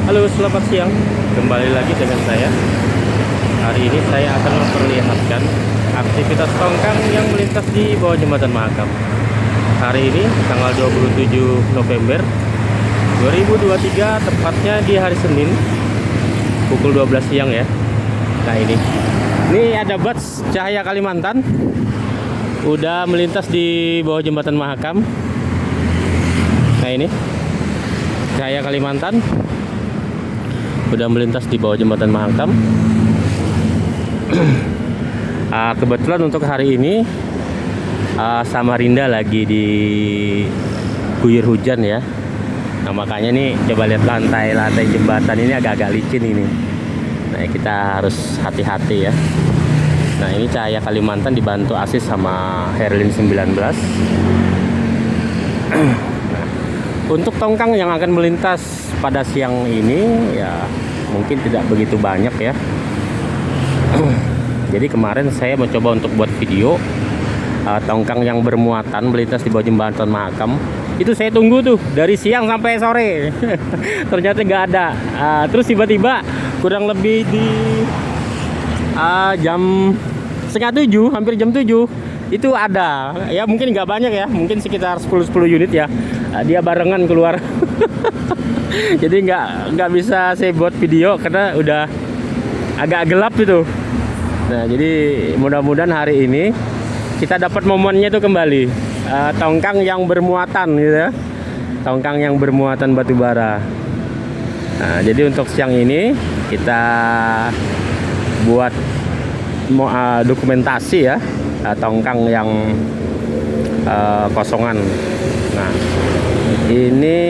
Halo, selamat siang. Kembali lagi dengan saya. Hari ini saya akan memperlihatkan aktivitas tongkang yang melintas di bawah jembatan Mahakam. Hari ini tanggal 27 November 2023, tepatnya di hari Senin pukul 12 siang ya. Nah, ini ada bus Cahaya Kalimantan udah melintas di bawah jembatan Mahakam. Nah, ini Cahaya Kalimantan udah melintas di bawah jembatan Mahakam. Kebetulan untuk hari ini Samarinda lagi di guyur hujan ya. Nah, makanya nih coba lihat lantai jembatan ini agak-agak licin ini. Nah, kita harus hati-hati ya. Nah, ini Cahaya Kalimantan dibantu asis sama Herlin 19. Untuk tongkang yang akan melintas pada siang ini ya mungkin tidak begitu banyak ya. Jadi kemarin saya mencoba untuk buat video tongkang yang bermuatan melintas di bawah jembatan Mahakam. Itu saya tunggu tuh dari siang sampai sore. Ternyata nggak ada. Terus tiba-tiba kurang lebih di jam setengah 7, hampir jam 7 itu ada ya, mungkin nggak banyak ya, mungkin sekitar 10 unit ya. Dia barengan keluar. Jadi nggak bisa saya buat video karena udah agak gelap itu. Nah, jadi mudah-mudahan hari ini kita dapat momennya itu kembali, tongkang yang bermuatan gitu ya, tongkang yang bermuatan batu bara. Nah, jadi untuk siang ini kita buat dokumentasi ya, tongkang yang kosongan. Nah, ini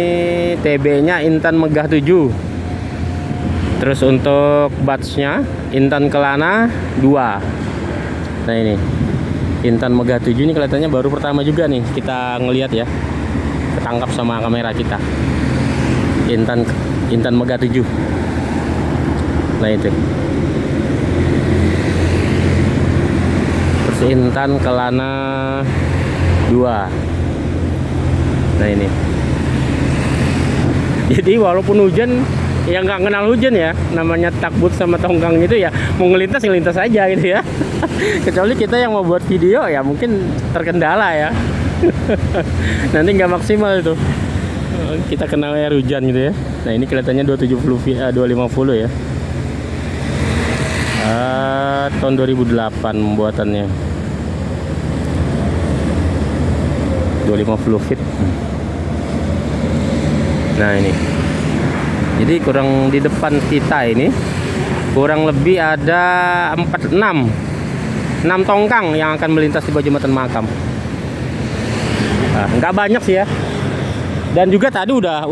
TB-nya Intan Megah 7. Terus untuk batch-nya Intan Kelana 2. Nah, ini Intan Megah 7 ini kelihatannya baru pertama juga nih kita ngelihat ya, ketangkap sama kamera kita. Intan Megah 7. Nah, itu. Terus Intan Kelana 2. Nah, ini. Jadi walaupun hujan ya nggak kenal hujan ya, namanya takbut sama tongkang itu ya, mau ngelintas aja gitu ya. Kecuali kita yang mau buat video ya mungkin terkendala ya. Nanti nggak maksimal itu, kita kena air hujan gitu ya. Nah, ini kelihatannya 250 ya. Tahun 2008 pembuatannya, 250 feet. Nah, ini jadi kurang di depan kita ini kurang lebih ada 6 tongkang yang akan melintas di bawah jembatan Mahakam. Nah, nggak banyak sih ya, dan juga tadi udah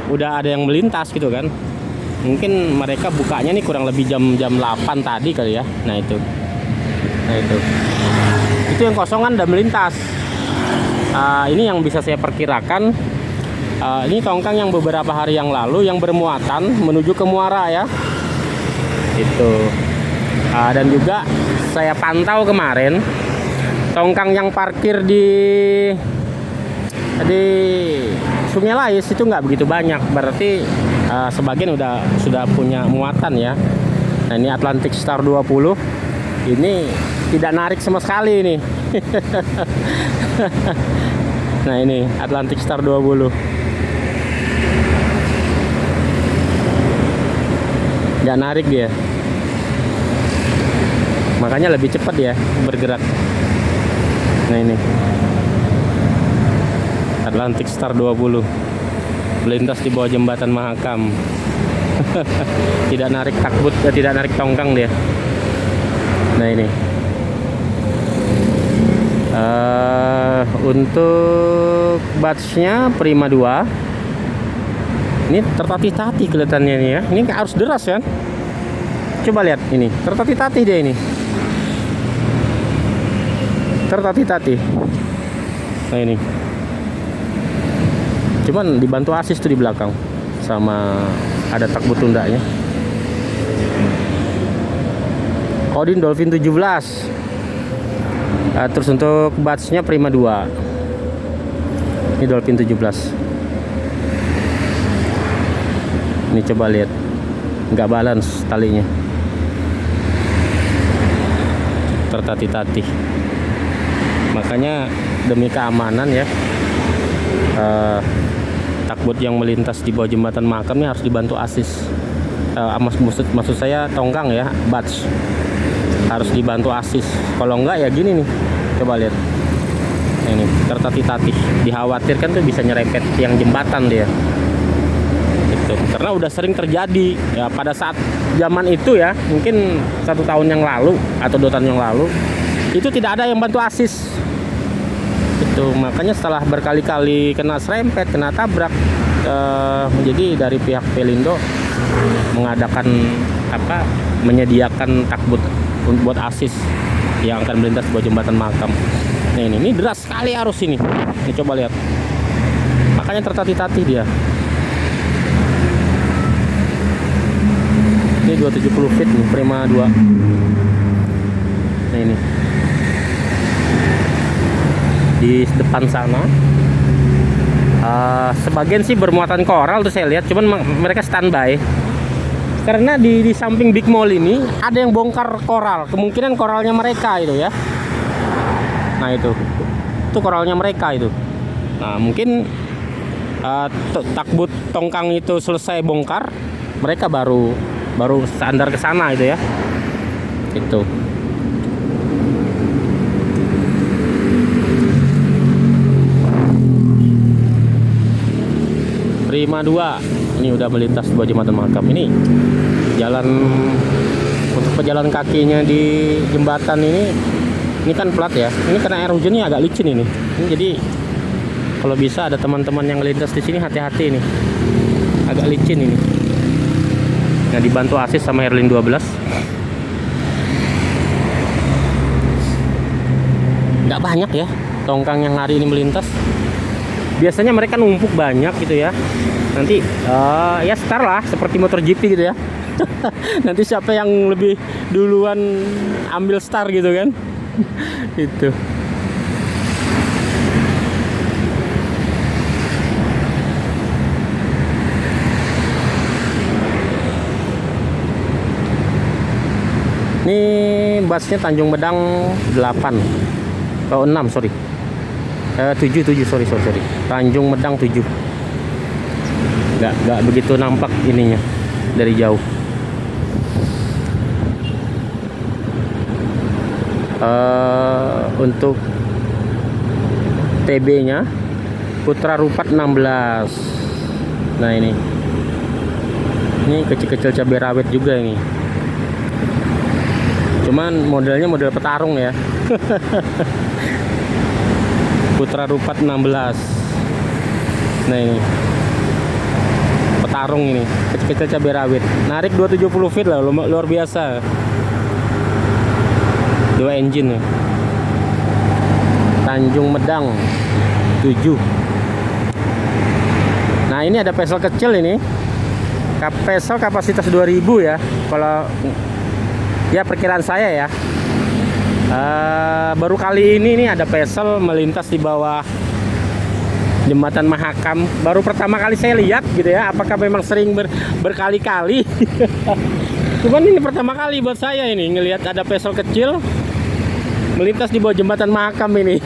ada yang melintas gitu kan. Mungkin mereka bukanya nih kurang lebih jam 8 tadi kali ya. Nah, itu yang kosongan udah melintas. Ini yang bisa saya perkirakan. Ini tongkang yang beberapa hari yang lalu yang bermuatan menuju ke muara ya. Itu. Dan juga saya pantau kemarin tongkang yang parkir di Sungai Lais itu nggak begitu banyak. Berarti sebagian sudah punya muatan ya. Nah, ini Atlantic Star 20. Ini tidak narik sama sekali ini. Nah, ini Atlantic Star 20. Nggak narik dia, makanya lebih cepat ya bergerak. Nah, ini Atlantic Star 20 melintas di bawah jembatan Mahakam. Tidak narik takbut, tidak narik tongkang dia. Nah, ini untuk batch-nya Prima 2. Ini tertatih-tatih kelihatannya nih ya. Ini harus deras kan? Coba lihat ini, tertatih-tatih dia ini. Tertatih-tatih. Nah, ini. Cuman dibantu asis tuh di belakang sama ada takbut tundanya. Odin Dolphin 17. Terus untuk batch-nya Prima 2. Ini Dolphin 17. Ini coba lihat, nggak balance talinya, tertatih-tatih. Makanya demi keamanan ya, takbut yang melintas di bawah jembatan Mahakam ini harus dibantu asis. Maksud saya tongkang ya, batch harus dibantu asis. Kalau enggak ya gini nih, coba lihat. Ini tertatih-tatih, dikhawatirkan tuh bisa nyerempet yang jembatan dia. Itu karena udah sering terjadi ya pada saat zaman itu ya, mungkin 1 tahun yang lalu atau 2 tahun yang lalu itu tidak ada yang bantu asis. Itu makanya setelah berkali-kali kena serempet, kena tabrak, jadi dari pihak Pelindo mengadakan menyediakan takbut buat asis yang akan melintas bawah jembatan Mahakam. Nah ini deras sekali arus ini. Ini coba lihat. Makanya tertatih-tatih dia. Ini 270 feet nih, Prima 2. Nah ini di depan sana, sebagian sih bermuatan koral tuh saya lihat, cuman mereka standby karena di samping Big Mall ini ada yang bongkar koral, kemungkinan koralnya mereka itu ya. Nah itu koralnya mereka itu. Nah mungkin takbut tongkang itu selesai bongkar, mereka baru sandar ke sana itu ya. Itu. Prima 2 ini udah melintas bawah jembatan Mahakam. Ini jalan untuk pejalan kakinya di jembatan ini kan plat ya. Ini karena air hujannya agak licin ini. Jadi kalau bisa ada teman-teman yang melintas di sini hati-hati ini. Agak licin ini. Nah dibantu asis sama Herlin 12. Nggak banyak ya tongkang yang hari ini melintas. Biasanya mereka numpuk banyak gitu ya. Nanti ya start lah seperti MotoGP gitu ya. Nanti siapa yang lebih duluan ambil start gitu kan. Itu. Ini busnya Tanjung Medang 8. Oh 6 sorry. 7 sorry. Tanjung Medang 7. Nggak begitu nampak ininya dari jauh. Untuk TB nya Putra Rupat 16. Nah ini kecil-kecil cabai rawit juga ini, cuman modelnya model petarung ya. Putra Rupat 16. Nah ini petarung ini, kecil-kecil cabai rawit, narik 270 feet lah, luar biasa. 2 engine ya. Tanjung Medang 7. Nah ini ada pesel kecil ini, pesel kapasitas 2000 ya, kalau ya perkiraan saya ya. Baru kali ini nih ada pesel melintas di bawah jembatan Mahakam. Baru pertama kali saya lihat gitu ya. Apakah memang sering berkali-kali? Cuman ini pertama kali buat saya ini ngelihat ada pesel kecil melintas di bawah jembatan Mahakam ini.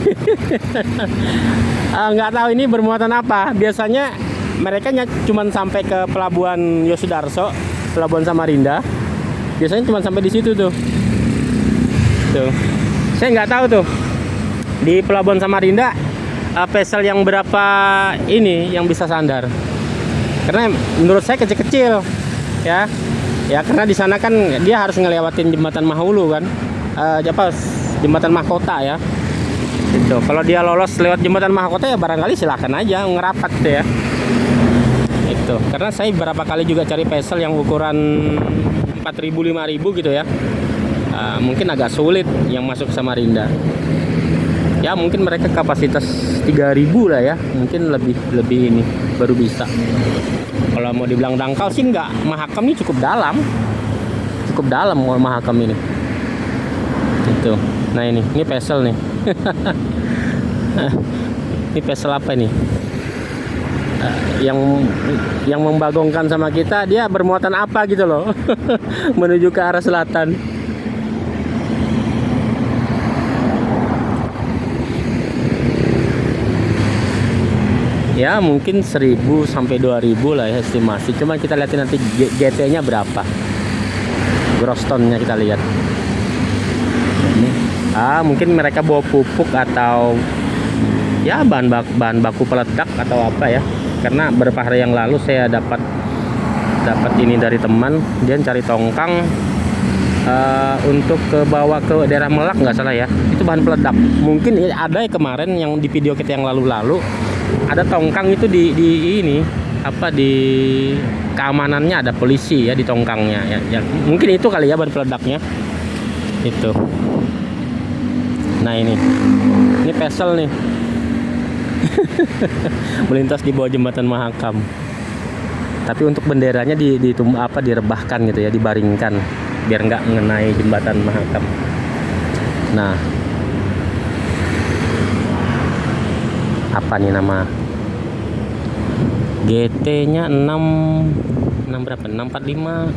Nggak tahu ini bermuatan apa. Biasanya mereka cuman sampai ke pelabuhan Yosudarso, pelabuhan Samarinda. Biasanya cuma sampai di situ tuh. Tuh. Saya nggak tahu tuh di pelabuhan Samarinda pesel yang berapa ini yang bisa sandar. Karena menurut saya kecil-kecil ya. Ya karena di sana kan dia harus ngelewatin jembatan Mahulu kan. Jembatan Mahkota ya. Gitu. Kalau dia lolos lewat jembatan Mahkota ya barangkali silakan aja ngerapat gitu ya. Itu. Karena saya beberapa kali juga cari pesel yang ukuran 4.000 5.000 gitu ya. Mungkin agak sulit yang masuk ke Samarinda. Ya mungkin mereka kapasitas 3.000 lah ya. Mungkin lebih ini baru bisa. Kalau mau dibilang dangkal sih enggak. Mahakam ini cukup dalam. Cukup dalam Mahakam ini. Gitu. Nah ini pesel nih. Ini pesel apa ini? yang membagongkan sama kita, dia bermuatan apa gitu loh. Menuju ke arah selatan. Ya mungkin 1000 sampai 2000 lah ya estimasi. Cuma kita lihatin nanti GT nya berapa, gross tonnya kita lihat. Ini mungkin mereka bawa pupuk atau ya bahan baku peledak atau apa ya. Karena beberapa hari yang lalu saya dapat ini dari teman, dia cari tongkang untuk ke bawah ke daerah Melak nggak salah ya. Itu bahan peledak. Mungkin ada ya kemarin yang di video kita yang lalu-lalu, ada tongkang itu di ini apa, di keamanannya ada polisi ya di tongkangnya ya, mungkin itu kali ya bahan peledaknya itu. Nah ini Pesel nih. Melintas di bawah jembatan Mahakam, tapi untuk benderanya direbahkan gitu ya, dibaringkan biar nggak mengenai jembatan Mahakam. Nah, apa nih nama GT-nya 6 berapa? 645.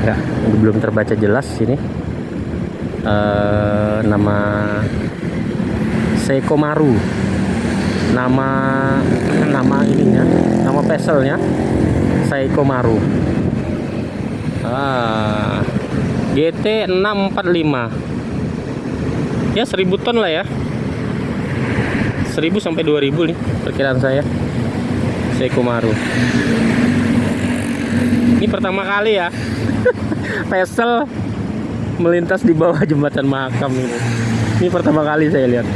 Enggak, belum terbaca jelas ini. Nama Seiko Maru. Nama ininya, nama Peselnya Seiko Maru. GT 645. Ya 1000 ton lah ya. 1000 sampai 2000 nih perkiraan saya. Seiko Maru. Ini pertama kali ya Pesel melintas di bawah jembatan Mahakam ini. Ini pertama kali saya lihat.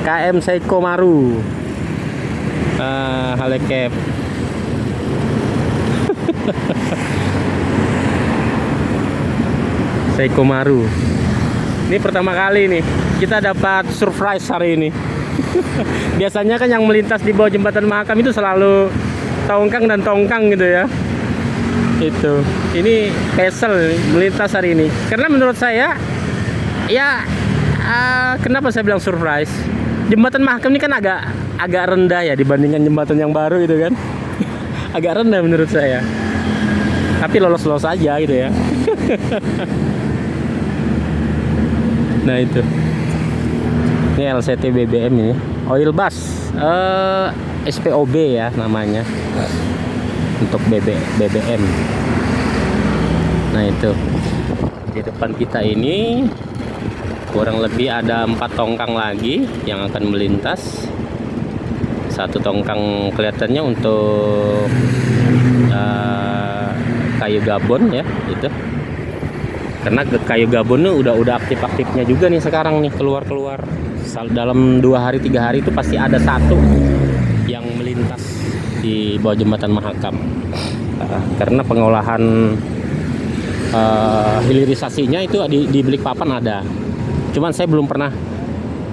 KM Seiko Maru. Halekep. Seiko Maru. Ini pertama kali nih kita dapat surprise hari ini. Biasanya kan yang melintas di bawah jembatan Mahakam itu selalu tongkang dan tongkang gitu ya. Itu. Ini Pesel melintas hari ini. Karena menurut saya ya kenapa saya bilang surprise? Jembatan Mahakam ini kan agak rendah ya dibandingkan jembatan yang baru gitu kan. Agak rendah menurut saya. Tapi lolos-lolos aja gitu ya. Nah itu. Ini LCT BBM ini, oil bus, SPOB ya namanya, untuk BBM. Nah itu di depan kita ini kurang lebih ada 4 tongkang lagi yang akan melintas. Satu tongkang kelihatannya untuk kayu gabon ya itu. Karena kayu gabon udah aktif-aktifnya juga nih sekarang nih keluar dalam 2 hari 3 hari itu pasti ada satu yang melintas di bawah jembatan Mahakam. Karena pengolahan hilirisasinya itu di Balikpapan ada. Cuman saya belum pernah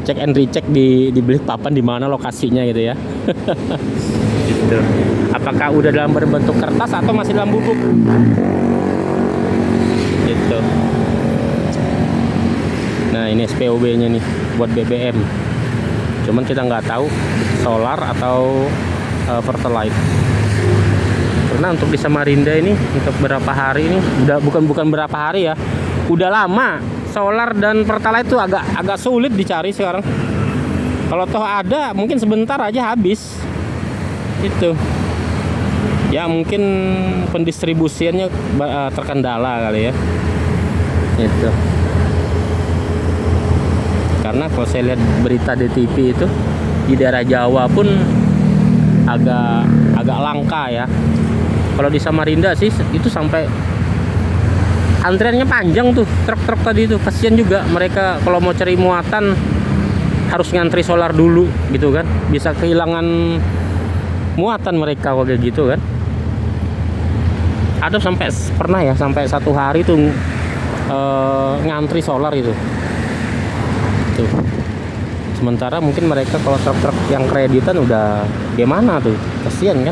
cek and recheck di Balikpapan di mana lokasinya gitu ya. Gitu. Apakah udah dalam berbentuk kertas atau masih dalam bubuk? Gitu. Nah ini SPOB-nya nih buat BBM. Cuman kita nggak tahu solar atau Pertalite. Karena untuk di Samarinda ini untuk berapa hari ini udah bukan berapa hari ya, udah lama solar dan Pertalite itu agak sulit dicari sekarang. Kalau toh ada mungkin sebentar aja habis. Itu ya mungkin pendistribusiannya terkendala kali ya. Itu karena kalau saya lihat berita di TV itu di daerah Jawa pun agak langka ya. Kalau di Samarinda sih itu sampai antriannya panjang tuh, truk-truk tadi itu. Kasian juga mereka kalau mau cari muatan harus ngantri solar dulu gitu kan, bisa kehilangan muatan mereka kayak gitu kan. Ada pernah ya sampai 1 hari tuh ngantri solar itu. Tuh. Sementara mungkin mereka kalau truk-truk yang kreditan udah gimana tuh, kasihan kan.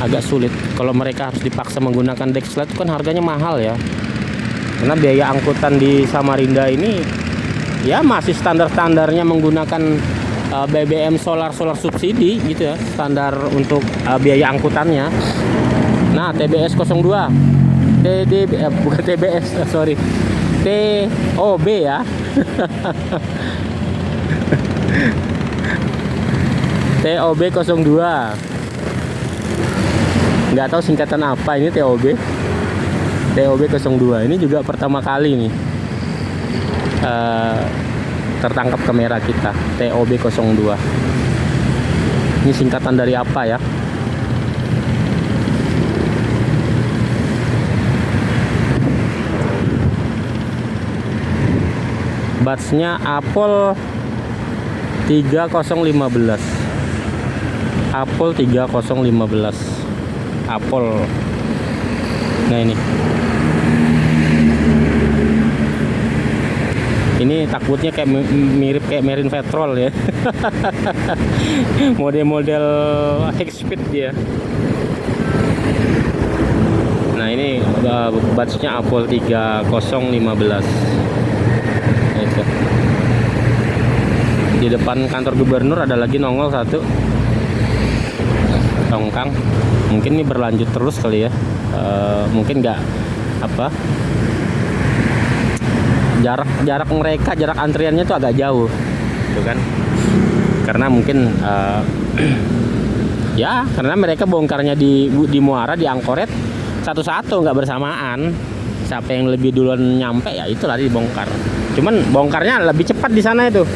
agak sulit. Kalau mereka harus dipaksa menggunakan Dexlet kan harganya mahal ya. Karena biaya angkutan di Samarinda ini ya masih standar-standarnya menggunakan BBM solar subsidi gitu ya, standar untuk biaya angkutannya. Nah, TBS 02 bukan TBS, sorry, TOB ya. TOB 02, nggak tahu singkatan apa ini. TOB 02 ini juga pertama kali nih tertangkap kamera kita. TOB 02 ini singkatan dari apa ya? Batsnya Apple 3015, Apple 3015, Apple. Nah ini takutnya kayak mirip kayak Marine Petrol ya. Model-model high speed dia. Nah ini batsnya Apple 3015. Itu di depan kantor gubernur ada lagi nongol satu tongkang. Mungkin ini berlanjut terus kali ya. Mungkin nggak apa, jarak mereka, jarak antriannya tuh agak jauh gitu kan, karena mungkin ya karena mereka bongkarnya di Muara, di Angkoret satu-satu, nggak bersamaan. Siapa yang lebih duluan nyampe ya itulah dibongkar. Cuman bongkarnya lebih cepat di sana, itu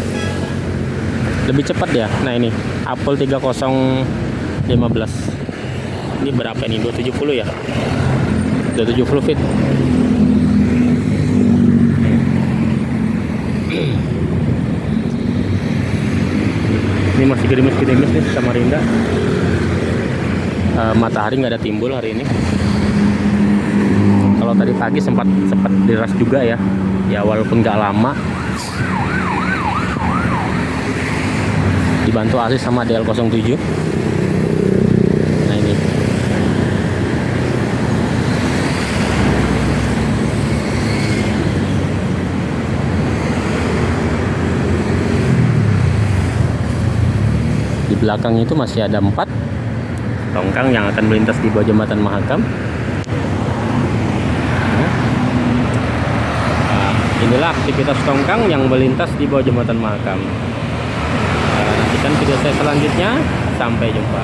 lebih cepat ya. Nah ini Apple 3015 ini berapa nih, 270 ya, 270 feet. Ini masih gerimis nih Samarinda. Matahari nggak ada timbul hari ini. Kalau tadi pagi sempat deras juga ya walaupun nggak lama. Dibantu asis sama DL07. Nah ini di belakang itu masih ada 4 tongkang yang akan melintas di bawah jembatan Mahakam. Inilah aktivitas tongkang yang melintas di bawah jembatan Mahakam. Nantikan video saya selanjutnya. Sampai jumpa.